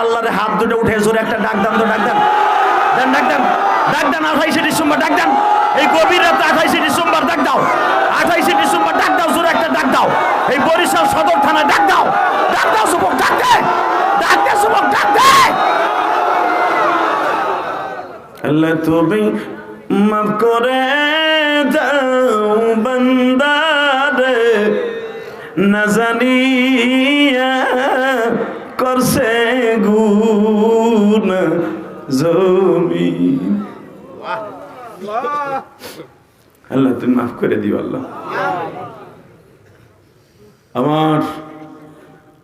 আল্লাহরে হাত দুটো উঠে জোরে একটা ডাক দেন, তো ডাক দেন, দেন ডাক দেন, ডাক দেন। 28শে ডিসেম্বর ডাক দেন, এই গভীর রাতে 28শে ডিসেম্বর ডাক দাও, 28শে ডিসেম্বর ডাক দাও, জোরে একটা ডাক দাও। এই বরিশাল সদর থানায় ডাক দাও, ডাক দাও যুবক, ডাক দে, ডাক দে যুবক, ডাক দে। আল্লাহ তুমি মাফ করে দাও বান্দারে, না জানিয়া করছে গুনাহ জমিন। আল্লাহ তুমি মাফ করে দিও আল্লাহ। আমার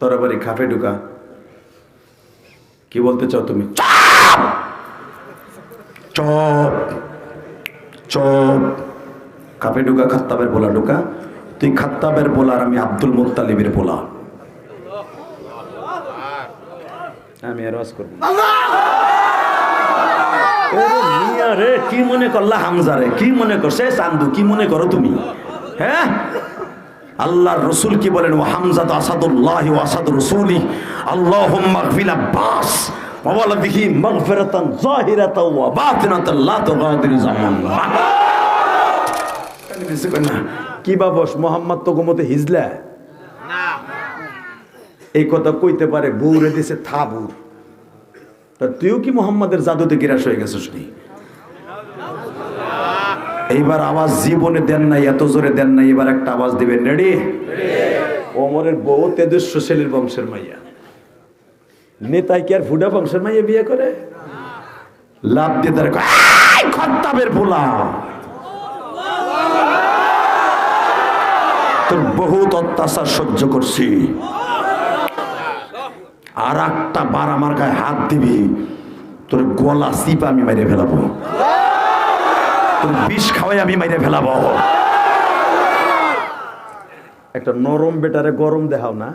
তরবারি খাপে ঢুকা, কি বলতে চাও তুমি? চপ চপ, খাপে ঢুকা, খাত্তাবের পোলা ঢুকা। তুই খাত্তাবের পোলা আর আমি আব্দুল মুত্তালিবের পোলা। আমি আর ওয়াজ করব না। রে কি মনে করলা হামজা রে? কি মনে করছে চান্দু? কি মনে করো তুমি? হ্যাঁ, আল্লাহর রাসূল কি বলেন? ওয়া হামজা আসাদুল্লাহি ওয়া আসাদু রাসূলি, আল্লাহুম্মা গফির আব্বাস ওয়া ওয়ালাদিহি মাগফিরাতান যাহিরাতান ওয়া বাতিনাতান লা তুগাদিরু জামান। কি বাবস মোহাম্মদ তো গোমতে হিজলা না, এই কথা কইতে পারে? বউরে দিছে থাবুর। তা তুইও কি মোহাম্মদের জাদুতে গিরাস হয়ে গেছিস নি? এইবার আওয়াজ জীবনে দেন নাই, এত জোরে দেন নাই, এবার একটা আওয়াজ দিবেন। রেডি? ওমরের বউ তেজস্বশীলের বংশের মাইয়া। নেতাই কি আর ফুডা বংশের মাইয়া বিয়ে করে? লাভ দিয়ে তার খাত্তাবের পোলা, তোর বহুত অত্যাচার সহ্য করছি, আর একটা বার আমার গায়ে হাত দিবি, তোর গলা চিপা আমি মাইরে ফেলাবো, তোর বিষ খাওয়াই আমি মাইরে ফেলাবো। একটা নরম বেটারে গরম দেখাও না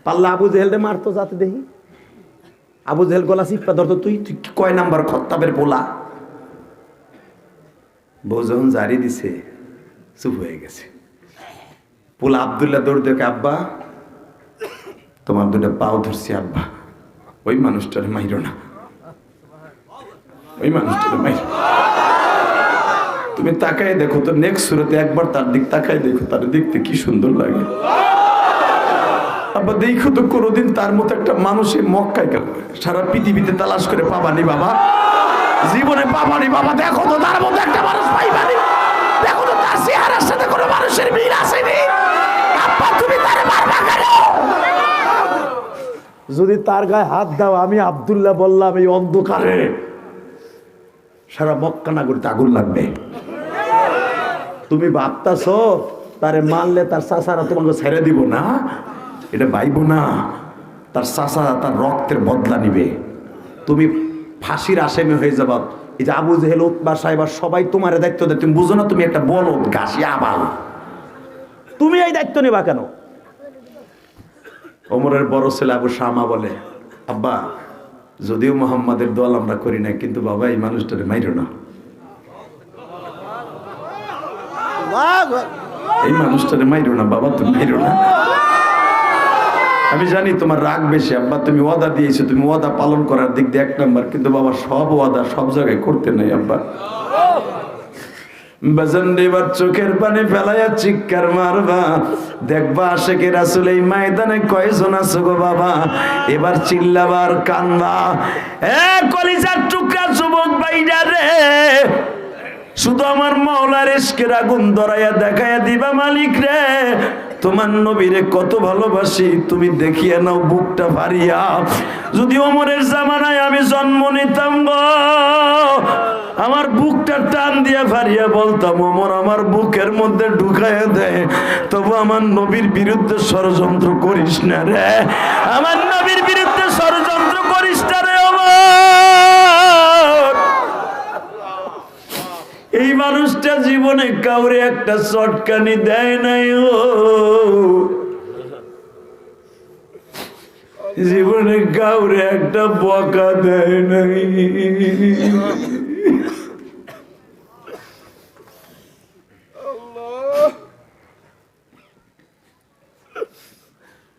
পাল্লা। আবু জেহেল মারতো যাতে দেখি। আবু জেহেল গলা চিপা ধরতো। তুই তুই কয় নাম্বার খত্তাবের পোলা? বউ যখন জারি দিছে চুপ হয়ে গেছে। পোলা আব্দুল্লাহ দৌড় দেখে, আব্বা তোমার দুটো পাও ধরছি আব্বা, ওই মানুষটারে মাইরো না, ওই মানুষটারে মাইরো। তুমি তাকায় দেখো তো, নেক্সট সুরতে একবার তার দিক তাকায় দেখো, তার দেখতে কি সুন্দর লাগে। আব্বা দেখো তো, কোনোদিন তার মতো একটা মানুষে মক্কায় গেল, সারা পৃথিবীতে তালাশ করে পাবানি বাবা, জীবনে পাবানি বাবা। দেখো তো তার মতো একটা মানুষ পাইবানি, দেখো তো তার চেহারার সাথে কোনো মানুষের মিল আসেনি। আব্বা তুমি তারে মারবা কেন? যদি তার গায়ে হাত দাও, আমি আব্দুল্লাহ বললাম, এই অন্ধকারে সারা মক্কা নগরীতে আগুন লাগবে। তুমি ভাবতাছ তারে মারলে তার চাচারা তোমাকে ছেড়ে দিব না? এটা ভাইব না, তার চাচারা তার রক্তের বদলা নিবে। তুমি ফাঁসির আসামি হয়ে যাবা। এই যে আবু জেহেল, উতবা সাহেব সবাই তোমার দায়িত্ব দেয়, তুমি বুঝো না? তুমি একটা বলদ, ঘাসি আবাল, তুমি এই দায়িত্ব নেবা কেন? ওমরের বড় ছেলে আবু শামা বলে, আব্বা যদিও মোহাম্মদের দল আমরা করি না, কিন্তু বাবা এই মানুষটারে মাইরো না, এই মানুষটারে মাইরো না বাবা, তুমি মাইরো না। আমি জানি তোমার রাগ বেশি আব্বা, তুমি ওয়াদা দিয়েছো, তুমি ওয়াদা পালন করার দিক দিয়ে 1 নাম্বার, কিন্তু বাবা সব ওয়াদা সব জায়গায় করতে নাই আব্বা। বাজান এবার চোখের পানি ফেলাইয়া চিৎকার মারবা, দেখবা আশেকে রাসূল এই ময়দানে কয়জন আছে গো বাবা। এবার চিল্লাবার কান্দবা, এ কলিজার টুকরা যুবক ভাইরা রে, শুধু আমার মাওলার ইশকের আগুন ধরাইয়া দেখাইয়া দিবা মালিক রে, তোমার নবীরে কত ভালোবাসি তুমি দেখিয়া নাও বুকটা ভারিয়া। যদি ওমরের জামানায় আমি জন্ম নিতাম গো, আমার বুকটা টান দিয়া ভারিয়া বলতাম, ওমর আমার বুকের মধ্যে ঢুকাইয়া দেয়, তবু আমার নবীর বিরুদ্ধে ষড়যন্ত্র করিস না রে, আমার নবীর বিরুদ্ধে ষড়যন্ত্র করিস না রে ওমর। এই মানুষটা জীবনে কাউরে একটা চটকানি দেয় নাই, ও জীবনে কাউরে একটা বকা দেয় নাই।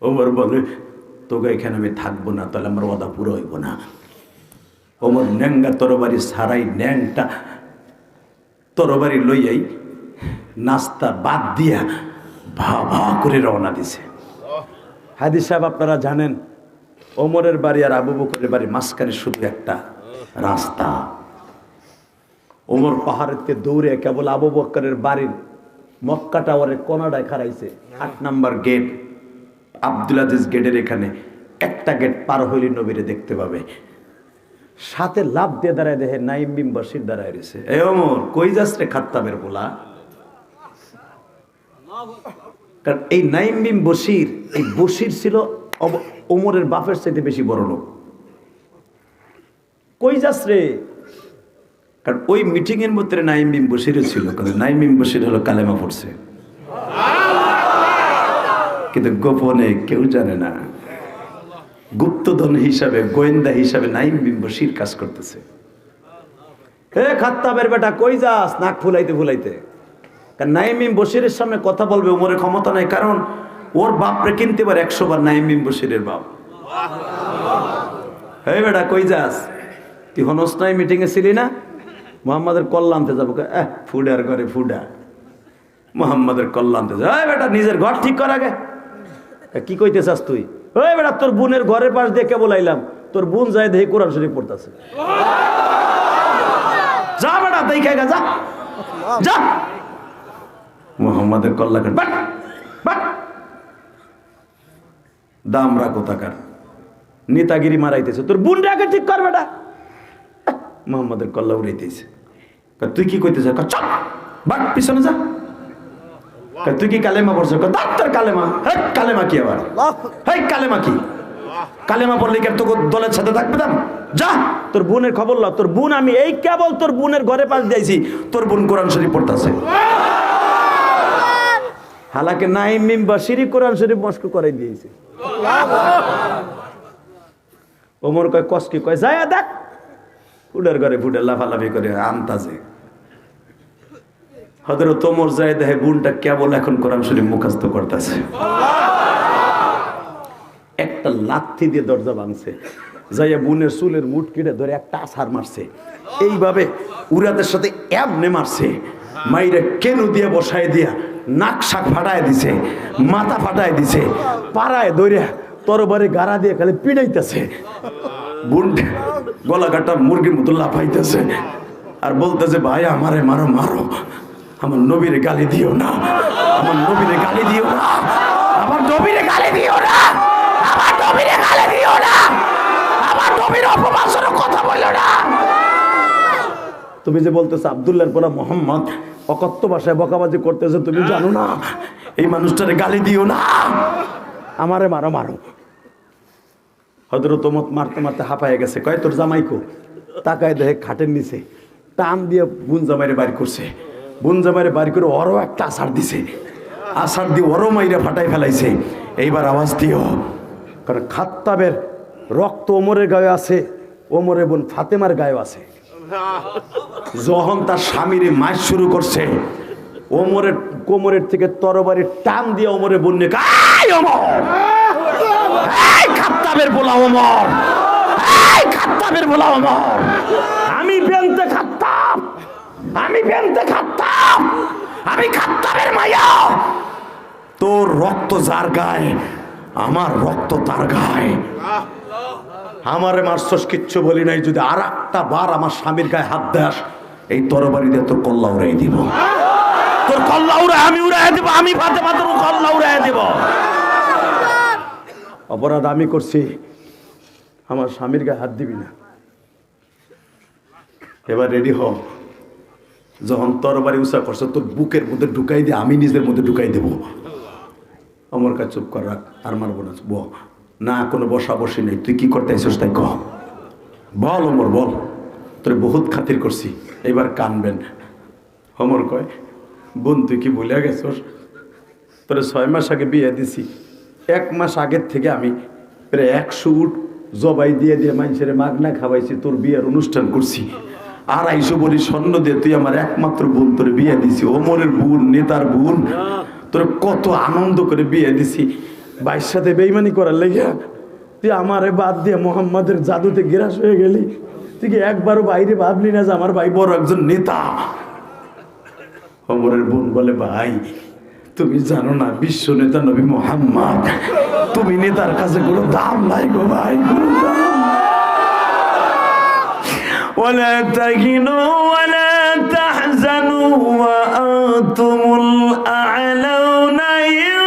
ওমর বলে তোকে এখানে আমি থাকবো না, তাহলে আমার ওয়াদা পুরো হইব না। ওমর ন্যাঙ্গা তরবারি সারাই ন্যাংটা তরবারি লইয়াই নাস্তা বাদ দিয়া ভা ভা করে রওনা দিছে। হাদিস সাহেব আপনারা জানেন, ওমরের বাড়ি আর আবু বকরের বাড়ি মাঝখানে শুধু একটা রাস্তা। ওমর পাহাড়ের থেকে দৌড়ে কেবল আবু বকরের বাড়ির মক্কা টাওয়ারের কোনাটায় খাড়াইছে। ৮ নাম্বার গেট, আব্দুল আজিজ গেটের এখানে একটা গেট পার হইলে নবীরে দেখতে পাবে। সাথে লাভ দিয়ে দাঁড়ায় দেখে নাইম বিন বশির দাঁড়ায় রয়েছে। এ ওমর, কই যাস রে খাত্তাবের পোলা? কারণ এই নাইম বিন বশির, এই বশির ছিল ওমরের বাপের চাইতে বেশি বড় লোক। কই যাস রে? কারণ ওই মিটিং এর মধ্যে নাইম বিন বশির ছিল। কারণ নাইম বিন বশির হলো কালেমা পড়ছে, কিন্তু গোপনে কেউ জানে না। গুপ্তধন হিসাবে, গোয়েন্দা হিসাবে নাইম বিন বশির কাজ করতেছে। হে খাত্তাবের বেটা, কই যাস? নাক ফুলাইতে ফুলাইতে। কারণ নাইম বিন বশিরের সামনে কথা বলবে ওমরের ক্ষমতা নাই, কারণ ওর বাপরে কিনতে পারে 100 বার নাইম বিন বশিরের বাপ। হে বেটা, কই যাস? তুই হনস নাই মিটিং এ ছিলি না? মোহাম্মদের কল্লা আনতে যাবো। ফুডার ঘরে ফুডা, মোহাম্মদের কল্লা আনতে যাবো। বেটা, নিজের ঘর ঠিক কর আগে। কি কইতে চাস তুই? ওই বেটা, তোর বোনের ঘরের পাশ দিয়ে কে বলাইলাম, তোর বোন যায় দেখি কোরআন শরীফ পড়তেছে। যা বেটা, দেখে যা যা। মোহাম্মদের কল্লা কাট, বাট বাট। দামরা কোথাকার নেতাগিরি মারাইতেছে, তোর বোন আগে ঠিক কর বেটা। মোহাম্মদের কল্লা উড়াইতেছে। তুই কি কইতে চাস? চল বাট, পিছনে যা। তুই কি কালেমা পড়ছো? ডাক্তার কালেমা। হ্যাঁ, কালেমা কি আবার? হ্যাঁ, কালেমা কি? কালেমা পড়লে কি তোর দলের সাথে থাকবে? দাম যা, তোর বোনের খবর ল। তোর বোন, আমি এই কেবল তোর বোনের ঘরে পাশ দিয়েছি, তোর বোন কোরআন শরীফ পড়তেছে। হালাকে নাইম বিন বশির কোরআন শরীফ মস্ক করাই দিয়েছে। ওমর কয় কস কি? কয় যায় দেখ, ফুডার ঘরে ফুডে লাফালাফি করে আনতাছে। হযরত ওমর যায় দেখে বোনটা কেবল এখন কোরআন শরীফ মুখস্থ করতেছে। একটা লাথি দিয়ে দরজা ভাঙছে, যাইয়া বোনের চুলের মুঠ কেটে ধরে একটা আছাড় মারছে। এইভাবে উরাদের সাথে এমনে মারছে, মাইরে কেনু দিয়ে বসায় দিয়া নাক শাক ফাটায় দিছে, মাথা ফাটায় দিছে, পাড়ায় ধরে তরবারি গাড়া দিয়ে খালি পিড়াইতেছে। বোন গলা কাটা মুরগির মতো লাফাইতেছে আর বলতেছে, ভাই আমারে মারো মারো, আমার নবীরে গালি দিও না, আমার নবীরে গালি দিও না, আমার নবীরে গালি দিও না, আমার নবীরে গালি দিও না, আমার নবীর অপমানের কথা বলো না। তুমি যে বলতেছো আব্দুল্লাহর পোলা মোহাম্মদ অকথ্য ভাষায় বকাবাজি করতেছে, তুমি জানো না? এই মানুষটারে গালি দিও না, আমারে মারো মারো। হযরত ওমর মারতে মারতে হাঁপায় গেছে। কয় তোর জামাইকো? তাকায় দেখে খাটের নিচে টান দিয়ে বোন জামাইরে বাড়ি করছে। বোন জামাইরে বাড়ি করে ওরও একটা আছাড় দিছে, আছাড় দিয়ে ওরও মাইরে ফাটাই ফেলাইছে। এইবার আওয়াজ দিও, কারণ খাত্তাবের রক্ত ওমরের গায়ে আছে, ওমরের বোন ফাতেমার গায়ে আছে। যখন তার স্বামীরে মাইর শুরু করছে, ওমরের কোমরের থেকে তরবারি টান দিয়ে ওমরের বোন নিয়ে খাত্তাবের বলা ওমর, খাত্তাবের বলা ওমর, আমি বেনতে খাত্তাব, আমি বেনতে খাত্তাব, আমি খাত্তাবের মাইয়া। তোর রক্ত যার গায়ে, আমার রক্ত তার গায়ে। আমারে মারছস, কিচ্ছু বলি নাই। যদি আর একটা বার আমার স্বামীর গায়ে হাত দেস, এই তরবারি দিয়ে তোর কল্লা উড়াই দিব, তোর কল্লা উড়াই আমি উড়াই দিব, আমি ফাতেমা তোর কল্লা উড়াই দিব। অপরাধ আমি করছি, আমার স্বামীর গায়ে হাত দিবি না। এবার রেডি হ, যখন তরবারি উঁচা করছো তোর বুকের মধ্যে ঢুকাই দিয়ে আমি নিজের মধ্যে ঢুকাই দেবো। আমার কাছে চুপ কর, রাখ, আর মারবো না। না, কোনো বসা বসি নেই। তুই কি করতে আইসস তাই কহ, বল ওমর বল, তোর বহুত খাতির করছি, এবার কানবেন। ওমর কয়, বোন তুই কি ভুলে গেছস? তোর 6 মাস আগে বিয়ে দিছি, 1 মাস আগের থেকে আমি প্রায় 100 উট জবাই দিয়ে দিয়ে মানুষের মাগনা খাওয়াইছি, তোর বিয়ের অনুষ্ঠান করছি। 250 বলি স্বর্ণ দিয়ে তুই আমার একমাত্র বোন তোর বিয়ে দিছি, ওমরের বোন, নেতার বোন, তোর কত আনন্দ করে বিয়ে দিছি। ভাইয়ের সাথে বেইমানি করার লেগে তুই আমারে বাদ দিয়ে মোহাম্মদের জাদুতে গ্রাস হয়ে গেলি, তুই কি একবারও বাইরে ভাবলি না যে আমার ভাই বড় একজন নেতা? ওমরের বোন বলে, ভাই তুমি জানো না বিশ্ব নেতা নবী মোহাম্মদ, তুমি নেতার কাছে কোনো দাম নাই গো ভাই, কোনো দাম। ওয়ালা তাহিনু ওয়ালা তাহজানু ওয়া আনতুমুল আ'লাউনা ইন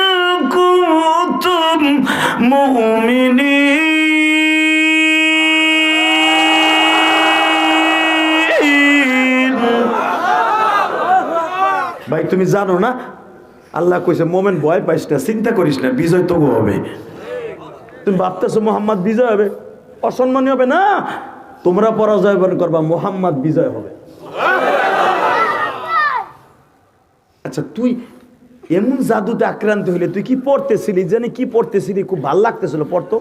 কুনতুম মুমিনিন। ভাই তুমি জানো না আল্লাহ কইছে মোমেন ভয় পাইস না, চিন্তা করিস না, বিজয় তো হবে। তুমি ভাবতেছো মোহাম্মদ বিজয় হবে, অসম্মানী হবে না, তোমরা পরাজয় বরণ করবা, মোহাম্মদ বিজয় হবে। আচ্ছা তুই এমন জাদুতে আক্রান্ত হইলে তুই কি পড়তেছিলি, জানি কি পড়তেছিলি, খুব ভাল লাগতেছিল পড়তো?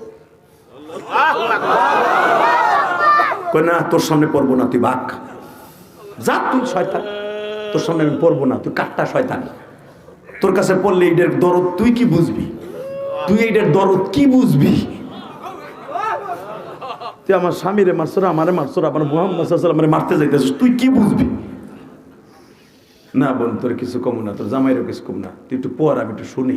কই না তোর সামনে পড়বো না, তুই বাক যা, তুই শয়তান, তোর সামনে আমি পড়বো না, তুই কাটটা শয়তান। তোর কাছে পড়লে এইটার দরদ তুই কি বুঝবি, তুই এইটার দরদ কি বুঝবি? তুই আমার স্বামীরে মারছর, আমারে মারছর, আমার মুহাম্মদ সাল্লাল্লাহু আলাইহি ওয়াসাল্লাম মারতে যাইতেছিস, তুই কি বুঝবি? না বোন তোর কিছু কম না, তোর জামাইরও কিছু কম না, তুই একটু পর, আমি একটু শুনি।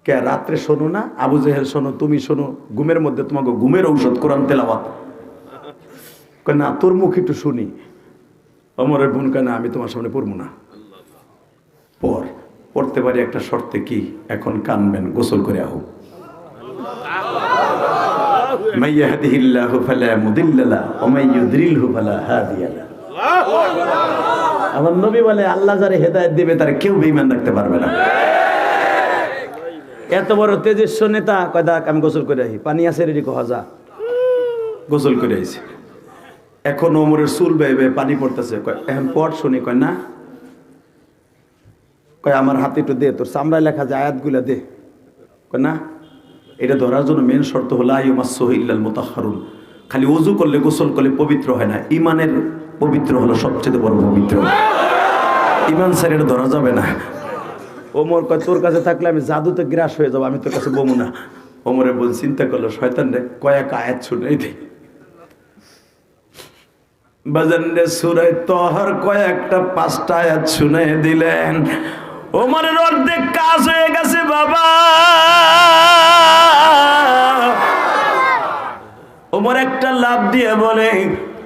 কে রাত্রে শোনো না, আবু জেহেল শোনো, তুমি শোনো, ঘুমের মধ্যে তোমাকে ঘুমের ঔষধ কোরআন তেলাওয়াত। কয় না তোর মুখ একটু শুনি। ওমরের বোন কয় না আমি তোমার সামনে পড়বো না, পর পড়তে পারি একটা শর্তে। কি? এখন কানবেন, গোসল করে আহো। মান ইয়াহদিহিল্লাহু ফালা মুদিল্লা লাহু ওয়া মান ইউদ্রিলহু ফালা হাদিয়া লাহু। আমার নবী বলে আল্লাহ যারে হেদায়েত দেবে তার কেউ বেঈমান রাখতে পারবে না। এত বড় তেজস্বী নেতা কয় দাক আমি গোসল করে আহি, পানি আছে রেডি, কহ যা। গোসল করে আইছে, এখন ওমরের চুল বেয়ে বেয়ে পানি পড়তেছে, কয় এখন পড় শুনি। কয় না, কয় আমার হাতে একটু দে, তোর চামড়ায় লেখা যে আয়াতগুলা দে। কয় না, এটা ধরার জন্য মেন শর্ত হলো আইয়ুমাসসুহু ইল্লাল মুতাহহারুন, খালি ওযু করলে গোসল করলে পবিত্র হয় না, ইমানের পবিত্র হলো সবচেয়ে বড় পবিত্র। ইমান স্যার এটা ধরা যাবে না। ওমর কয় তোর কাছে থাকলে আমি জাদুতে গ্রাস হয়ে যাবো, আমি তোর কাছে বমু না। ওমরে বল চিন্তা করলো শয়তান রে, কয়েক আয়াত শুনাই দে। বাজান রে সূরা তাহার কয়েকটা 5টা আয়াত শুনাই দিলেন। ওমরের অর্ধেক কাজ হয়ে গেছে বাবা। ওমর একটা লাভ দিয়ে বলে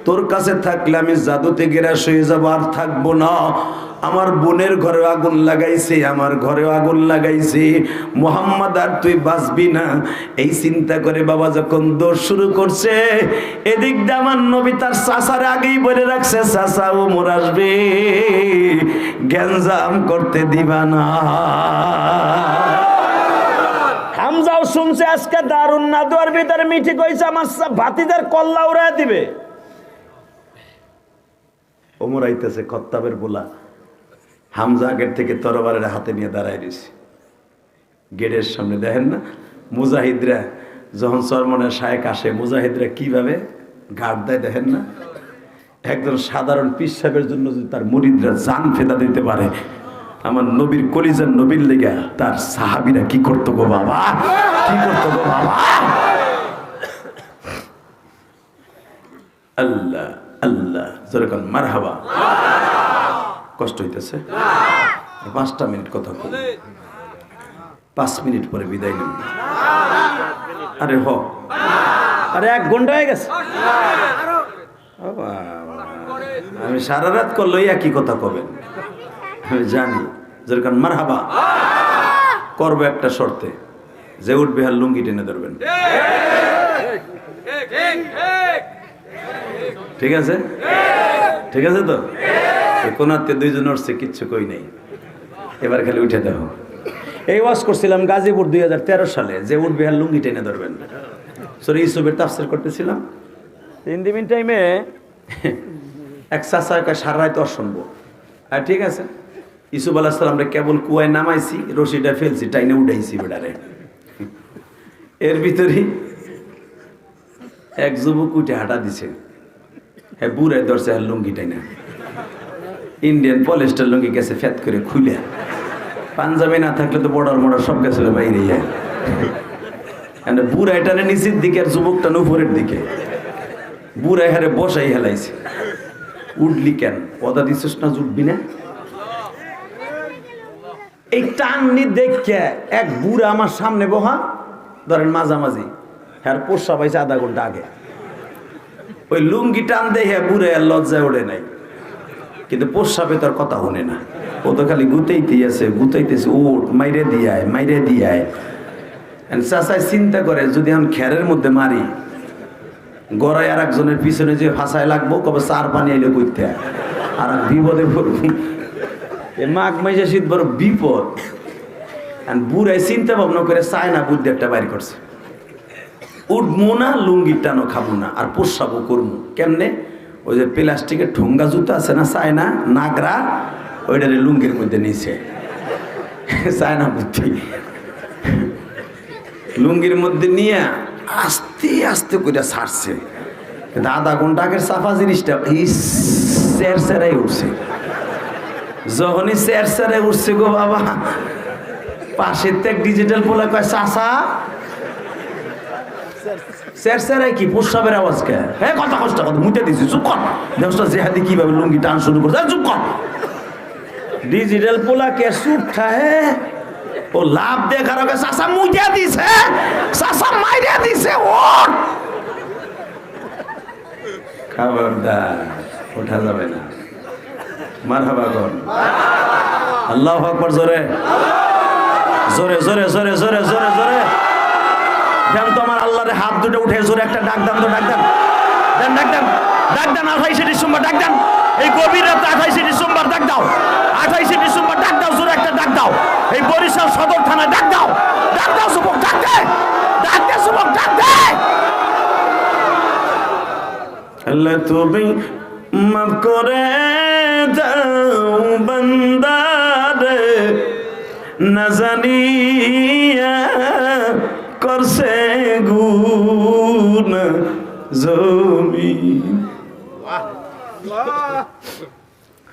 তোর কাছে থাকলে আমি জাদুতে গ্রাস হয়ে যাবো, আর থাকবো না। আমার বোনের ঘরে আগুন লাগাইছে, আমার ঘরেও আগুন লাগাইছে, মুহাম্মদ আর তুই বাঁচবি না। এই চিন্তা করে বাবা যখন দৌড় শুরু করছে, এদিক দিয়ে আমার নবী তার চাচার আগেই বলে রাখছে, চাচা ওমর আসবে, গ্যাঞ্জাম করতে দিবা না। হামজাও শুনছে আজকে দারুন নাদুয়ার ভিতরে মিঠি কইছে আমার ভাতিজার কল্লা উড়ায় দিবে। ওমর আইতেছে, খত্তাবের বলা। হামজা আগের থেকে তরবারের হাতে নিয়ে দাঁড়ায় রয়েছে গেটের সামনে। দেখেন না মুজাহিদরা যখন চরমনের শায়েক আসে, মুজাহিদরা কিভাবে ঘাট দেয় দেখেন না। একজন সাধারণ পীর সাহেবের জন্য যদি তার মুরিদরা জান ফেদা দিতে পারে, আমার নবীর কলিজার নবীর লেগা তার সাহাবীরা কি করতো গো বাবা, কি করতো গো বাবা। আল্লাহ আল্লাহ যেরকম মারহাবা। কষ্ট হইতেছে, 5টা মিনিট কথা বল, 5 মিনিট পরে বিদায় নেব। আরে হ, আরে 1 ঘন্টা হয়ে গেছে। আমি সারা রাত করলো একই কথা কবেন আমি জানি। যেরকম মারহাবা করবো একটা শর্তে, যে উঠবে আর লুঙ্গি টেনে ধরবেন, ঠিক আছে? ঠিক আছে তো? কোনাতে 2 জন উঠছে, কিচ্ছু কই নাই, এবার খালি উঠে দেখো। এই ওয়াজ করছিলাম গাজীপুর 2013 সালে, যে উঠবে আর লুঙ্গি টেনে ধরবেন। সরি ইউসুফের তাফসীর করতেছিলাম, ইন দি মিন টাইমে এক চাচা সারা রাত শুনবো। আর ঠিক আছে, ইউসুফ আলাইহিস সালামরে কেবল কুয়ায় নামাইছি, রশিটা ফেলছি, টাইনে উঠাইছি বেড়ারে। এর ভিতরেই এক যুবক উঠে হাঁটা দিছে, হ্যাঁ বুড়ায় ধরছে আর লুঙ্গি টাইনা, ইন্ডিয়ান পলিস্টার লুঙ্গি গেছে ফ্যাত করে খুলে, পাঞ্জাবি না থাকলে তো বর্ডার মর্ডার সব গেছিল বাইরে। বুড়া এটানে নিচের দিকে আর যুবকটা উপরের দিকে, বুড়া হারে বসাই হেলাইছে। উঠলি কেন? কথা দিছিস না উঠবি না? এই টাননি দেখে এক বুড়া আমার সামনে বহা, ধরেন মাঝামাঝি, হ্যাঁ পোষা পাইছে আধা ঘন্টা আগে। ওই লুঙ্গি টান দেয় হ্যাঁ বুড়ে আর লজ্জায় ওঠে নাই, কিন্তু পোষাবে তোর কথা শুনে না। ও তো খালি গুতাইতেছে ওট মাইরে দিয়ায় মাইরে দিয়ায়। চাচাই চিন্তা করে যদি এখন খেরের মধ্যে মারি, গড়াই আর একজনের পিছনে যে ফাঁসায় লাগবো, কবে চার পানি আইলে করতে আর বিপদে পড়ব। মাঘ মাইসে শীত বড় বিপদ। বুড়াই চিন্তা ভাবনা করে চায় না, বুদ্ধি একটা বাইর করছে, উঠবো না, লুঙ্গির টানো খাবো না, আর পোষাবো করবো কেমনে? ওই যে প্লাস্টিকের ঠোঙ্গা জুতা আছে না, চায় না নাগরা, ওইটারে লুঙ্গির মধ্যে নিছে। চায় না বুদ্ধি, লুঙ্গির মধ্যে নিয়ে আস্তে আস্তে করে ছাড়ছে। কিন্তু আধা ঘন্টা আগের সাফা জিনিসটা চের চেরাই উঠছে। যখনই চের চেরাই উঠছে গো বাবা, পাশের থেকে ডিজিটাল পোলা কয় চাচা চেরচেরাই কি প্রস্রাবের আওয়াজ কে? হ্যাঁ কথা কষ্ট কথা মুতে দিছি, চুপ কর। দেশটা জেহাদি কিভাবে লুঙ্গি টান শুরু করছে, চুপ কর। ডিজিটাল পোলা কে চুপ থাকে, ও লাভ দেখার আগে চাচা মুতে দিছে, চাচা মাইরে দিছে। ওর খবরদার, ওঠা যাবে না। মারহাবা কর, আল্লাহু আকবার, জোরে জোরে জোরে জোরে জোরে জোরে জোরে দেন তো আমার আল্লাহরে হাত দুটো উঠে জোরে একটা ডাক দেন তো, ডাক দেন, দেন ডাক দেন, ডাক দেন। 28শে ডিসেম্বর ডাক দেন, এই গভীর রাতে 28শে ডিসেম্বর ডাক দাও, 28শে ডিসেম্বর ডাক দাও, জোরে একটা ডাক দাও। এই বরিশাল সদর থানায় ডাক দাও, ডাক দাও যুবক, ডাক দে, ডাক দে যুবক, ডাক দে। আল্লাহ তুমি মাফ করে দাও বান্দারে, না জানিয়া করছে গুনাহ জমিন।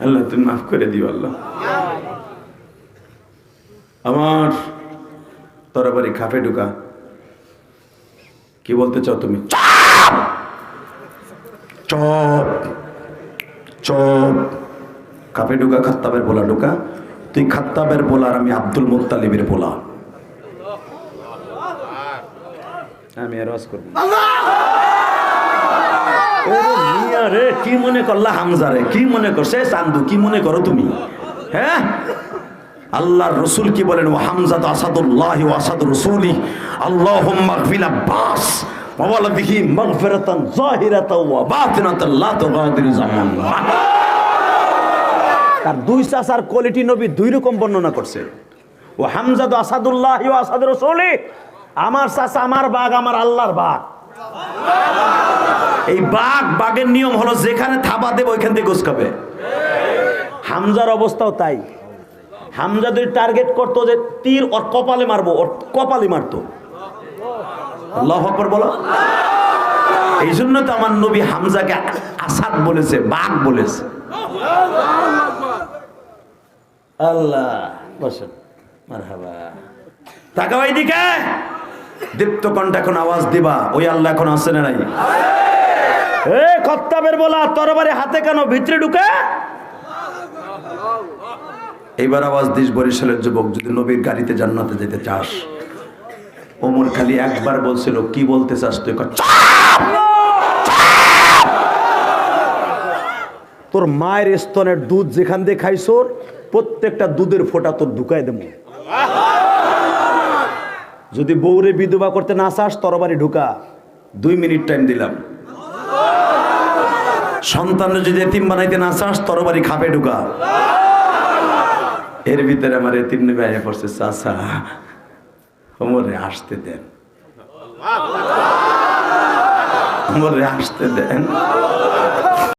আল্লাহ তুমি মাফ করে দিও আল্লাহ। আমার তরবারি খাপে ঢুকা, কি বলতে চাও তুমি? চপ চপ চপ, খাপে ঢুকা, খাত্তাবের পোলা ঢুকা। তুই খাত্তাবের পোলা আর আমি আব্দুল মুত্তালিবের পোলা। আমি আর ওয়াজ করব রে। কি মনে করলা হামজা রে? কি মনে করছে চান্দু? কি মনে করো তুমি? হ্যাঁ, আল্লাহর রাসূল কি বলেন? ওয়া হামজা আসাদুল্লাহি ওয়া আসাদু রাসূলি, আল্লাহুম্মা গফির আব্বাস ওয়া ওয়ালাদিহি মাগফিরাতান যাহিরাতান ওয়া বাতিনাতান লা তুগাদিরু জামান। তার দুই চাচার কোয়ালিটি নবী দুই রকম বর্ণনা করছে। ওয়া হামজা আসাদুল্লাহি ওয়া আসাদু রাসূলি, আমার চাচা আমার বাঘ, আমার আল্লাহর বাঘ। এই বাঘের নিয়ম হলো যেখানে থাবা দেব ওইখান থেকে গোস খাবে। হামজার অবস্থাও তাই। হামজা যদি টার্গেট করতো যে তীর ওর কপালে মারবো, ওর কপালে মারতো। আল্লাহু আকবার বলো। এই জন্য তো আমার নবী হামজাকে আসাদ বলেছে, বাঘ বলেছে। আল্লাহ বসেন, মারহাবা। তাকাও এইদিকে, দীপ্ত কণ্ঠ এখন আওয়াজ দিবা, ওই আল্লাহ এখন আছে না নাই? এ খাত্তাবের বলা তরবারি হাতে কেন ভিতরে ঢুকে? এইবার আওয়াজ দিস বরিশালের যুবক, যদি নবীর গাড়িতে জান্নাতে যেতে চাস। ওমর খালি একবার বলছিল, কি বলতে চাস তুই? তোর মায়ের স্তনের দুধ যেখান দিয়ে খাইছোর, প্রত্যেকটা দুধের ফোঁটা তোর ঢুকাই দেবো। যদি বউরে বিধবা করতে না চাস, তরবারি ঢুকা। 2 মিনিট টাইম দিলাম। সন্তানের যদি এতিম বানাইতে না চাস, তরবারি খাপে ঢুকা। এর ভিতরে আমার এতিম নেবে আয়া পড়ছে, চাচা ওমরে আসতে দেন, ওমরে আসতে দেন।